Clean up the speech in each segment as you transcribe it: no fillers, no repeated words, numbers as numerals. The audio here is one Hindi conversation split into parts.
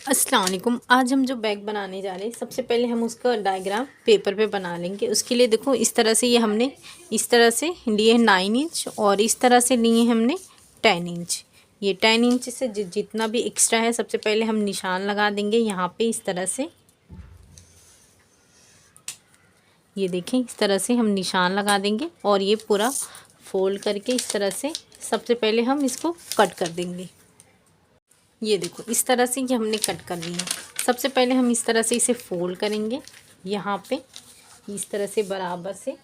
अस्सलाम वालेकुम। आज हम जो बैग बनाने जा रहे हैं, सबसे पहले हम उसका डायग्राम पेपर पे बना लेंगे। उसके लिए देखो इस तरह से ये हमने इस तरह से लिए 9 इंच और इस तरह से लिए हमने 10 इंच। ये 10 इंच से जितना भी एक्स्ट्रा है सबसे पहले हम निशान लगा देंगे यहाँ पे इस तरह से। ये देखें इस तरह से हम निशान लगा देंगे और ये पूरा फोल्ड करके इस तरह से सबसे पहले हम इसको कट कर देंगे। ये देखो इस तरह से ये हमने कट कर लिया। सबसे पहले हम इस तरह से इसे फोल्ड करेंगे यहाँ पे इस तरह से बराबर से।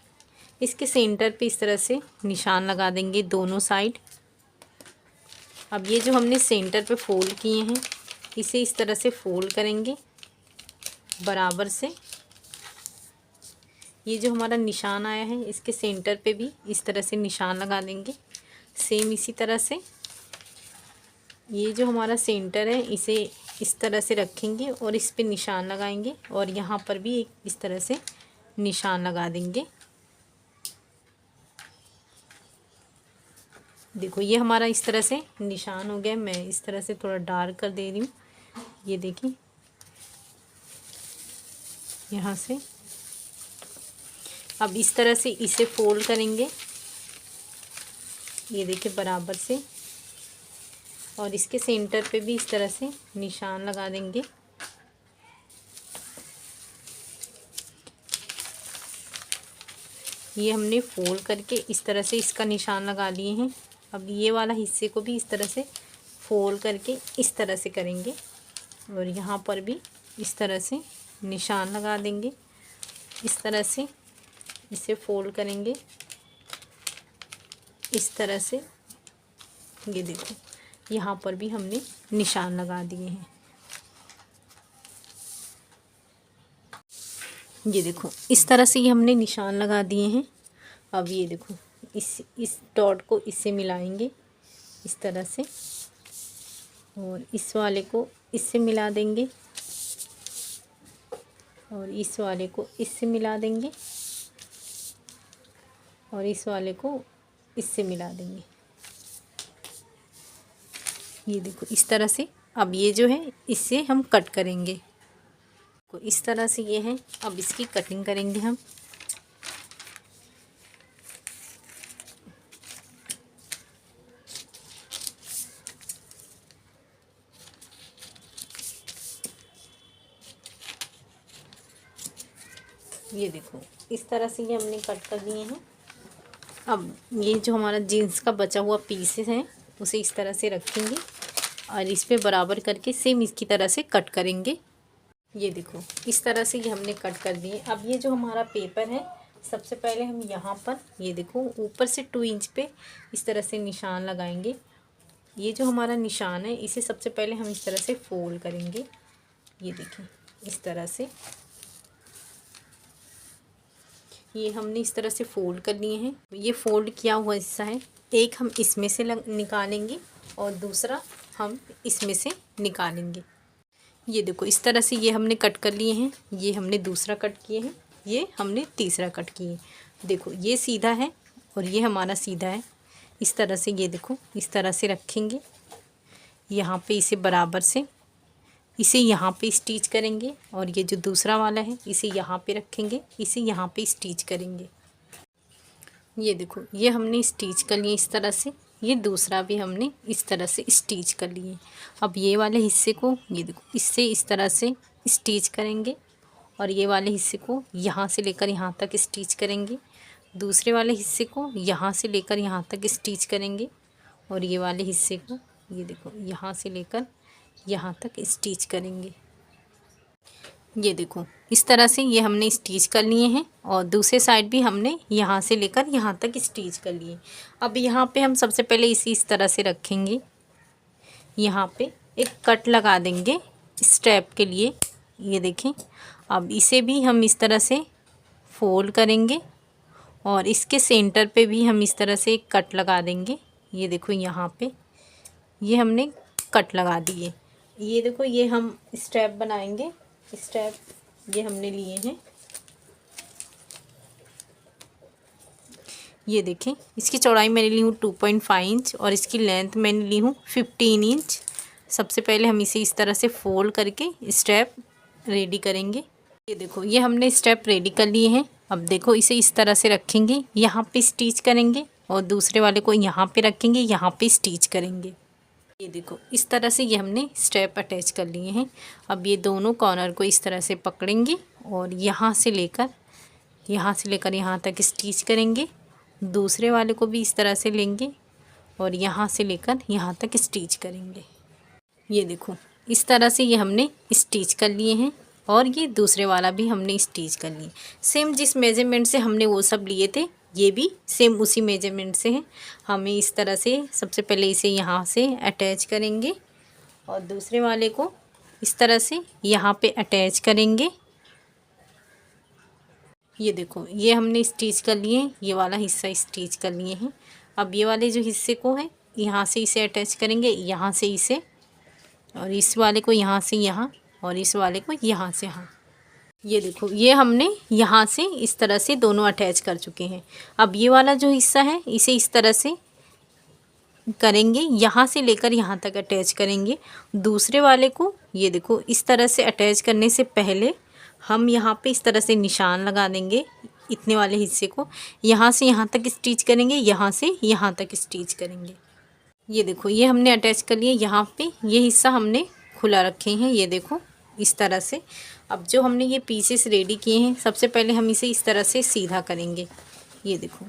इसके सेंटर पे इस तरह से निशान लगा देंगे दोनों साइड। अब ये जो हमने सेंटर पे फोल्ड किए हैं इसे इस तरह से फोल्ड करेंगे बराबर से। ये जो हमारा निशान आया है इसके सेंटर पे भी इस तरह से निशान लगा देंगे। सेम इसी तरह से ये जो हमारा सेंटर है इसे इस तरह से रखेंगे और इस पे निशान लगाएंगे और यहाँ पर भी एक इस तरह से निशान लगा देंगे। देखो ये हमारा इस तरह से निशान हो गया। मैं इस तरह से थोड़ा डार्क कर दे रही हूँ। ये देखिए यहाँ से अब इस तरह से इसे फोल्ड करेंगे। ये देखिए बराबर से और इसके सेंटर पे भी इस तरह से निशान लगा देंगे। ये हमने फोल्ड करके इस तरह से इसका निशान लगा लिए हैं। अब ये वाला हिस्से को भी इस तरह से फोल्ड करके इस तरह से करेंगे और यहाँ पर भी इस तरह से निशान लगा देंगे। इस तरह से इसे फोल्ड करेंगे इस तरह से। ये देखो यहाँ पर भी हमने निशान लगा दिए हैं। ये देखो इस तरह से ये हमने निशान लगा दिए हैं। अब ये देखो इस डॉट को इससे मिलाएंगे इस तरह से और इस वाले को इससे मिला देंगे और इस वाले को इससे मिला देंगे और इस वाले को इससे मिला देंगे। ये देखो इस तरह से। अब ये जो है इससे हम कट करेंगे। तो इस तरह से ये है। अब इसकी कटिंग करेंगे हम। ये देखो इस तरह से ये हमने कट कर दिए हैं। अब ये जो हमारा जीन्स का बचा हुआ पीसेस है उसे इस तरह से रखेंगे और इस पे बराबर करके सेम इसकी तरह से कट करेंगे। ये देखो इस तरह से ये हमने कट कर दिए। अब ये जो हमारा पेपर है सबसे पहले हम यहाँ पर ये देखो ऊपर से 2 इंच पे इस तरह से निशान लगाएंगे। ये जो हमारा निशान है इसे सबसे पहले हम इस तरह से फोल्ड करेंगे। ये देखिए इस तरह से ये हमने इस तरह से फोल्ड कर लिए हैं। ये फोल्ड किया हुआ हिस्सा है, एक हम इसमें से निकालेंगे और दूसरा हम इसमें से निकालेंगे। ये देखो इस तरह से ये हमने कट कर लिए हैं। ये हमने दूसरा कट किए हैं, ये हमने तीसरा कट किए। देखो ये सीधा है और ये हमारा सीधा है। इस तरह से ये देखो इस तरह से रखेंगे। यहाँ पे इसे बराबर से इसे यहाँ पे स्टिच करेंगे और ये जो दूसरा वाला है इसे यहाँ पे रखेंगे, इसे यहाँ पे स्टिच करेंगे। ये देखो ये हमने स्टिच कर लिए इस तरह से। ये दूसरा भी हमने इस तरह से स्टिच कर लिए। अब ये वाले हिस्से को ये देखो इससे इस तरह से स्टिच करेंगे और ये वाले हिस्से को यहाँ से लेकर यहाँ तक स्टिच करेंगे। दूसरे वाले हिस्से को यहाँ से लेकर यहाँ तक स्टिच करेंगे और ये वाले हिस्से को ये देखो यहाँ से लेकर यहाँ तक स्टिच करेंगे। ये देखो इस तरह से ये हमने स्टिच कर लिए हैं और दूसरे साइड भी हमने यहाँ से लेकर यहाँ तक स्टिच कर लिए। अब यहाँ पे हम सबसे पहले इस तरह से रखेंगे। यहाँ पे एक कट लगा देंगे स्ट्रैप के लिए। ये देखें अब इसे भी हम इस तरह से फोल्ड करेंगे और इसके सेंटर पे भी हम इस तरह से एक कट लगा देंगे। ये देखो यहाँ पे ये हमने कट लगा दिए। ये देखो ये हम स्ट्रैप बनाएंगे। स्ट्रैप ये हमने लिए हैं। ये देखें इसकी चौड़ाई मैंने ली हूँ 2.5 इंच और इसकी लेंथ मैंने ली हूँ 15 इंच। सबसे पहले हम इसे इस तरह से फोल्ड करके स्टेप रेडी करेंगे। ये देखो, ये हमने स्टेप रेडी कर लिए हैं। अब देखो, इसे इस तरह से रखेंगे, यहाँ पे स्टिच करेंगे और दूसरे वाले को यहाँ पे रखेंगे, यहाँ पे स्टिच करेंगे। ये देखो, इस तरह से ये हमने स्टेप अटैच कर लिए हैं। अब ये दोनों कॉर्नर को इस तरह से पकड़ेंगे और यहाँ से लेकर यहाँ तक स्टिच करेंगे। दूसरे वाले को भी इस तरह से लेंगे और यहाँ से लेकर यहाँ तक स्टिच करेंगे। ये देखो, इस तरह से ये हमने स्टिच कर लिए हैं और ये दूसरे वाला भी हमने स्टिच कर लिए। सेम जिस मेजरमेंट से हमने वो सब लिए थे, ये भी सेम उसी मेजरमेंट से है। हमें इस तरह से सबसे पहले इसे यहाँ से अटैच करेंगे और दूसरे वाले को इस तरह से यहाँ पे अटैच करेंगे। ये देखो, ये हमने स्टिच कर लिए हैं, ये वाला हिस्सा स्टिच कर लिए हैं। अब ये वाले जो हिस्से को है, यहाँ से इसे अटैच करेंगे, यहाँ से इसे, और इस वाले को यहाँ से यहाँ और इस वाले को यहाँ से यहाँ। ये देखो, ये हमने यहाँ से इस तरह से दोनों अटैच कर चुके हैं। अब ये वाला जो हिस्सा है, इसे इस तरह से करेंगे, यहाँ से लेकर यहाँ तक अटैच करेंगे। दूसरे वाले को ये देखो, इस तरह से अटैच करने से पहले हम यहाँ पे इस तरह से निशान लगा देंगे। इतने वाले हिस्से को यहाँ से यहाँ तक स्टिच करेंगे, यहाँ से यहाँ तक स्टिच करेंगे। ये देखो, ये हमने अटैच कर लिए। यहाँ पे ये हिस्सा हमने खुला रखे हैं, ये देखो इस तरह से। अब जो हमने ये पीसेस रेडी किए हैं, सबसे पहले हम इसे इस तरह से सीधा करेंगे। ये देखो,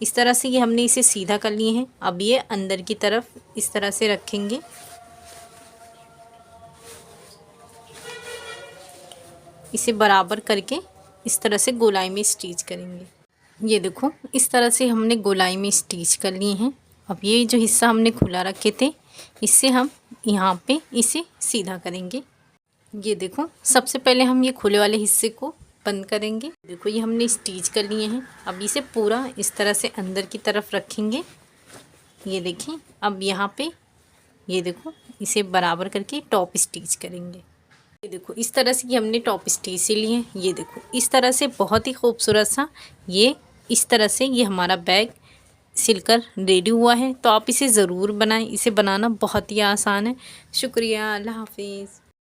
इस तरह से ये हमने इसे सीधा कर लिए हैं। अब ये अंदर की तरफ इस तरह से रखेंगे। इसे बराबर करके इस तरह से गोलाई में स्टिच करेंगे। ये देखो, इस तरह से हमने गोलाई में स्टिच कर लिए हैं। अब ये जो हिस्सा हमने खुला रखे थे, इससे हम यहाँ पे इसे सीधा करेंगे। ये देखो, सबसे पहले हम ये खुले वाले हिस्से को बंद करेंगे। देखो, ये हमने स्टिच कर लिए हैं। अब इसे पूरा इस तरह से अंदर की तरफ रखेंगे। ये देखें, अब यहाँ पे ये देखो, इसे बराबर करके टॉप स्टिच करेंगे। ये देखो, इस तरह से ये हमने टॉप स्टिच से लिए हैं। ये देखो, इस तरह से बहुत ही खूबसूरत सा ये इस तरह से ये हमारा बैग सिलकर रेडी हुआ है। तो आप इसे ज़रूर बनाएं। इसे बनाना बहुत ही आसान है। शुक्रिया, अल्लाह हाफिज़।